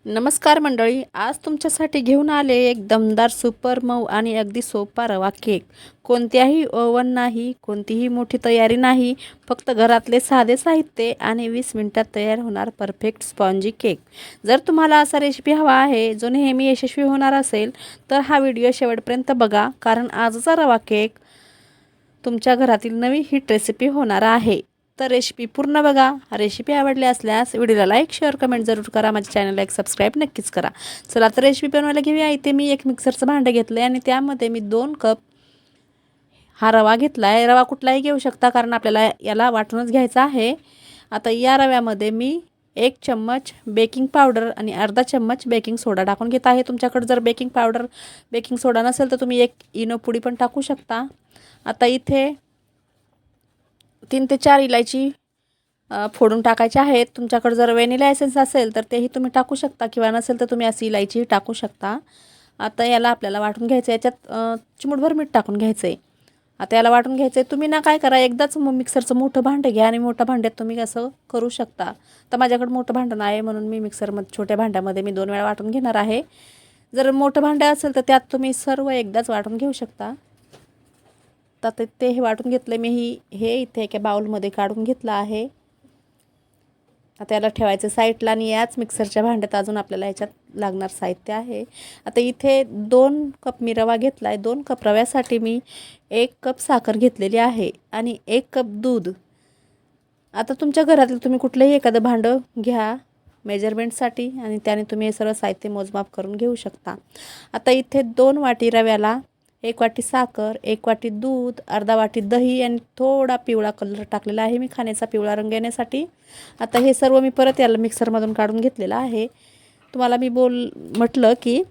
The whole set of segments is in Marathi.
नमस्कार मंडळी, आज तुमच्यासाठी घेऊन आले एक दमदार सुपर मऊ आणि अगदी सोपा रवा केक. कोणत्याही ओव्हन नाही, कोणतीही मोठी तयारी नाही, फक्त घरातले साधे साहित्य आणि 20 मिनिटात तयार होणार परफेक्ट स्पॉन्जी केक. जर तुम्हाला असा रेसिपी हवा आहे जो नेहमी यशस्वी होणार असेल तर हा व्हिडिओ शेवटपर्यंत बघा, कारण आजचा रवा केक तुमच्या घरातील नवी हिट रेसिपी होणार आहे. तर रेसिपी पूर्ण बघा. रेसिपी आवडली असल्यास व्हिडिओला लाईक, शेअर, कमेंट जरूर करा. माझ्या चॅनलला एक सबस्क्राईब नक्कीच करा. चला तर रेसिपी बनवायला घेऊया. इथे मी एक मिक्सरचं भांडं घेतलं आहे आणि त्यामध्ये मी 2 कप हा रवा घेतला आहे. रवा कुठलाही घेऊ शकता, कारण आपल्याला याला वाटूनच घ्यायचा आहे. आता या रव्यामध्ये मी 1 चम्मच बेकिंग पावडर आणि अर्धा चम्मच बेकिंग सोडा टाकून घेत आहे. तुमच्याकडे जर बेकिंग पावडर, बेकिंग सोडा नसेल तर तुम्ही 1 इनो पुडी पण टाकू शकता. आता इथे 3 ते 4 इलायची फोडून टाकायचे आहेत. तुमच्याकडे जर व्हॅनिला एसेन्स असेल तर तेही तुम्ही टाकू शकता, किंवा नसेल तर तुम्ही अशी इलायचीही टाकू शकता. आता याला आपल्याला वाटून घ्यायचं आहे. याच्यात चिमूटभर मीठ टाकून घ्यायचं आहे. आता याला वाटून घ्यायचं आहे. तुम्ही ना काय करा, एकदाच मिक्सरचं मोठं भांडं घ्या आणि मोठ्या भांड्यात तुम्ही असं करू शकता. तर माझ्याकडे मोठं भांडं नाही म्हणून मी मिक्सरमध्ये छोट्या भांड्यामध्ये मी 2 वेळा वाटून घेणार आहे. जर मोठं भांडं असेल तर त्यात तुम्ही सर्व एकदाच वाटून घेऊ शकता. तर ते हे वाटून घेतलं मी. हे इथे एका बाउलमध्ये काढून घेतलं आहे. आता याला ठेवायचं साईडला, आणि याच मिक्सरच्या भांड्यात अजून आपल्याला याच्यात लागणार साहित्य आहे. आता इथे 2 कप मी रवा घेतला आहे. 2 कप रव्यासाठी मी 1 कप साखर घेतलेली आहे आणि 1 कप दूध. आता तुमच्या घरातील तुम्ही कुठलंही एखादं भांडं घ्या मेजरमेंटसाठी, आणि त्याने तुम्ही हे सर्व साहित्य मोजमाप करून घेऊ शकता. आता इथे 2 वाटी रव्याला 1 वाटी साखर, 1 वाटी दूध, अर्धा वाटी दही आणि थोडा पिवळा कलर टाकलेला आहे मी, खाण्याचा पिवळा रंग येण्यासाठी. आता हे सर्व मी परत याला मिक्सरमधून काढून घेतलेलं आहे. तुम्हाला मी म्हटलं की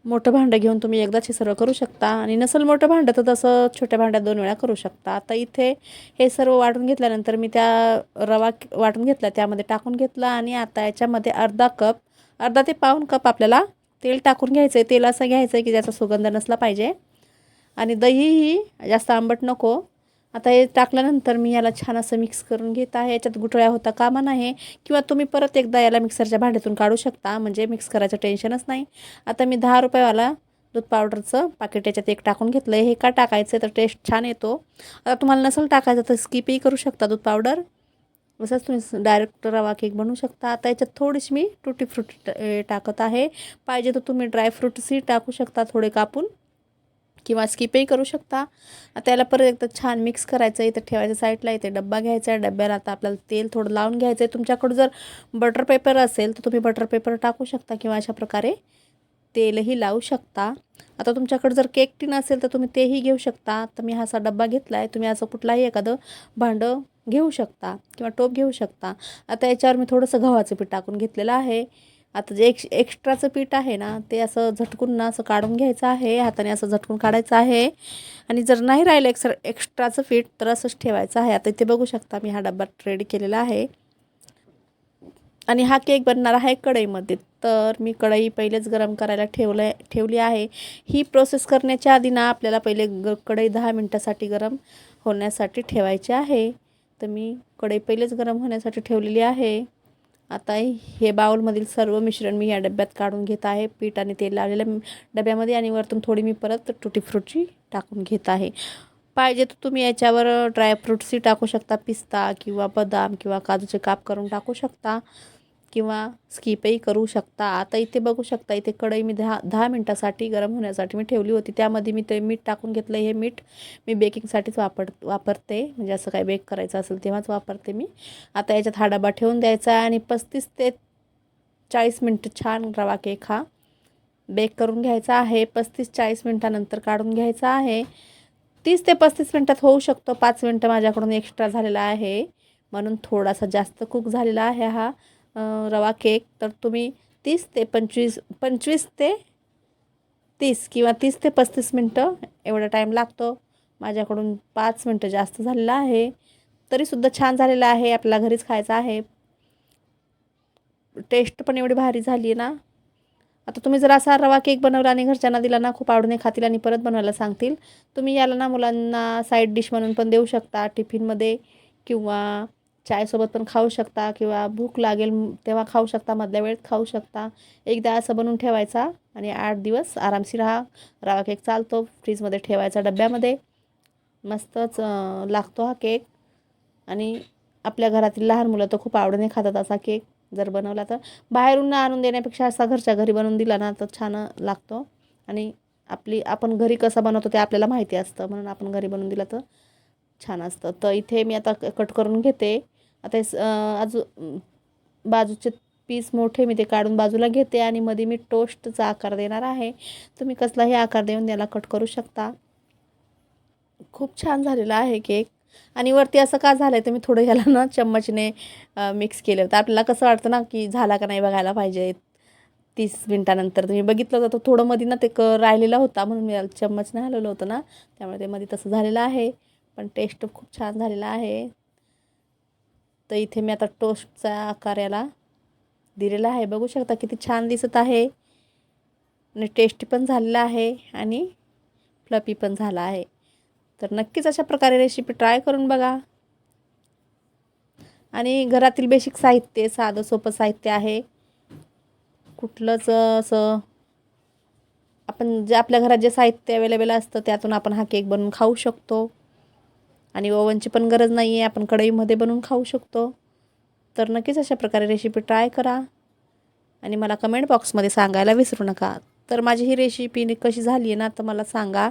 मोठं भांडं घेऊन तुम्ही एकदाच हे सर्व करू शकता, आणि नसेल मोठं भांडं तर तसं छोट्या भांड्यात 2 वेळा करू शकता. आता इथे हे सर्व वाटून घेतल्यानंतर मी त्या रवा वाटून घेतला त्यामध्ये टाकून घेतला, आणि आता याच्यामध्ये अर्धा ते पाऊण कप आपल्याला तेल टाकून घ्यायचं आहे. तेल असं घ्यायचं आहे की ज्याचा सुगंध नसला पाहिजे, आणि दहीही जास्त आंबट नको. आता हे टाकल्यानंतर मी याला छान असं मिक्स करून घेत आहे. याच्यात गुठळ्या होता कामा नये, किंवा तुम्ही परत एकदा याला मिक्सरच्या भांड्यातून काढू शकता, म्हणजे मिक्स करायचं टेन्शनच नाही. आता मी 10 रुपयेवाला दूध पावडरचं पाकिट याच्यात 1 टाकून घेतलं आहे. हे का टाकायचं तर टेस्ट छान येतो. आता तुम्हाला नसेल टाकायचं तर स्किपही करू शकता दूध पावडर. तसंच तुम्ही डायरेक्ट रवा केक बनवू शकता. आता याच्यात थोडीशी मी टुटी फ्रुटी टाकत आहे. पाहिजे तर तुम्ही ड्रायफ्रूट्सही टाकू शकता थोडे कापून, किंवा स्किपही करू शकता. आता याला परत एकदा छान मिक्स करायचं. इथं ठेवायचं साईडला. इथे डब्बा घ्यायचा आहे. डब्याला आता आपल्याला तेल थोडं लावून घ्यायचं आहे. तुमच्याकडं जर बटर पेपर असेल तर तुम्ही बटर पेपर टाकू शकता, किंवा अशा प्रकारे तेलही लावू शकता. आता तुमच्याकडे जर केक टीन असेल तर तुम्ही तेही घेऊ शकता. तर मी हा असा डब्बा घेतला आहे. तुम्ही असं कुठलाही एखादं भांडं घेऊ शकता, किंवा टोप घेऊ शकता. आता याच्यावर मी थोडंसं गव्हाचं पीठ टाकून घेतलेलं आहे. आता जे एक्स्ट्राचं पीठ आहे ना, ते असं झटकून ना असं काढून घ्यायचं आहे. हाताने असं झटकून काढायचं आहे, आणि जर नाही राहिलं एक्स्ट्राचं पीठ तर असंच ठेवायचं आहे. आता इथे बघू शकता मी हा डब्बा रेडी केलेला आहे, आणि हा केक बनणार आहे कढईमध्ये. तर मी कढई पहिलेच गरम करायला ठेवली आहे. ही प्रोसेस करण्याच्या आधी ना आपल्याला पहिले कढई 10 मिनटासाठी गरम होण्यासाठी ठेवायची आहे. तर मी कढई पहिलेच गरम होण्यासाठी ठेवलेली आहे. आता हे बाउलमधील सर्व मिश्रण मी या डब्यात काढून घेत आहे, पीठ आणि तेल लावलेल्या डब्यामध्ये, आणि वरतून थोडी मी परत टुटी फ्रुटी टाकून घेत आहे. पाहिजे तर तुम्ही याच्यावर ड्रायफ्रूट्सही टाकू शकता, पिस्ता किंवा बदाम किंवा काजूचे काप करून टाकू शकता, किंवा स्किपही करू शकता. आता इथे बघू शकता, इथे कढई मी 10 मिनटासाठी गरम होण्यासाठी मी ठेवली होती. त्यामध्ये मी ते मीठ टाकून घेतलं. हे मीठ मी बेकिंगसाठीच वापरते, म्हणजे असं काही बेक करायचं असेल तेव्हाच वापरते मी. आता याच्यात हा डबा ठेवून द्यायचा आहे, आणि 35 ते 40 मिनटं छान रवा केक हा बेक करून घ्यायचा आहे. 35-40 मिनटानंतर काढून घ्यायचा आहे. 30 ते 35 मिनटात होऊ शकतो. 5 मिनटं माझ्याकडून एक्स्ट्रा झालेला आहे, म्हणून थोडासा जास्त कुक झालेला आहे हा रवा केक. तर तुम्ही 25 ते 30 किंवा 30 ते 35 मिनटं एवढा टाईम लागतो. माझ्याकडून 5 मिनटं जास्त झालेला आहे, तरीसुद्धा छान झालेला आहे. आपल्याला घरीच खायचा आहे. टेस्ट पण एवढी भारी झाली आहे ना. आता तुम्ही जर असा रवा केक बनवला आणि घरच्यांना दिला ना, खूप आवडीने खातील आणि परत बनवायला सांगतील. तुम्ही याला ना मुलांना साईड डिश म्हणून पण देऊ शकता टिफिनमध्ये, किंवा चायसोबत पण खाऊ शकता किंवा भूक लागेल तेव्हा खाऊ शकता, मधल्या वेळेत खाऊ शकता. एकदा असं बनवून ठेवायचा आणि 8 दिवस आरामशीर हा रवा केक चालतो. फ्रीजमध्ये ठेवायचा डब्यामध्ये. मस्तच लागतो हा केक. आणि आपल्या घरातील लहान मुलं तर खूप आवडीने खातात असा केक जर बनवला तर. बाहेरून आणून देण्यापेक्षा असा घरच्या घरी बनवून दिला ना तर छान लागतो. आणि आपण घरी कसं बनवतो ते आपल्याला माहिती असतं, म्हणून आपण घरी बनवून दिला तर छान असतं. तर इथे मी आता कट करून घेते. आता बाजूचे पीस मोठे मी ते काढून बाजूला घेते आणि मध्ये मी टोस्टचा आकार देणार आहे. तुम्ही कसलाही आकार देऊन त्याला कट करू शकता. खूप छान झालेला आहे केक. आणि वरती असं का झालं आहे तर मी थोडं ह्याला ना चम्मचने मिक्स केलं होतं. आपल्याला कसं वाटतं ना की झाला का नाही बघायला पाहिजे. 30 मिनिटानंतर तुम्ही बघितलं तर थोडं मध्ये ना ते राहिलेला होता, म्हणून मी चम्मचने हलवलं होतं ना, त्यामुळे ते मध्ये तसं झालेलं आहे. पण टेस्ट खूप छान झालेला आहे. तर इथे मी आता टोस्टचा आकार याला दिलेला आहे. बघू शकता किती छान दिसत आहे आणि टेस्टी पण झालेला आहे आणि फ्लफी पण झाला आहे. तर नक्कीच अशा प्रकारे रेसिपी ट्राय करून बघा. आणि घरातील बेसिक साहित्य, साधं सोपं साहित्य आहे. कुठलंच असं आपण जे आपल्या घरात जे साहित्य अवेलेबल असतं त्यातून आपण हा केक बनवून खाऊ शकतो. आणि ओव्हनची पण गरज नाही आहे, आपण कढईमध्ये बनवून खाऊ शकतो. तर नक्कीच अशा प्रकारे रेसिपी ट्राय करा आणि मला कमेंट बॉक्समध्ये सांगायला विसरू नका. तर माझी ही रेसिपी कशी झाली आहे ना तर मला सांगा.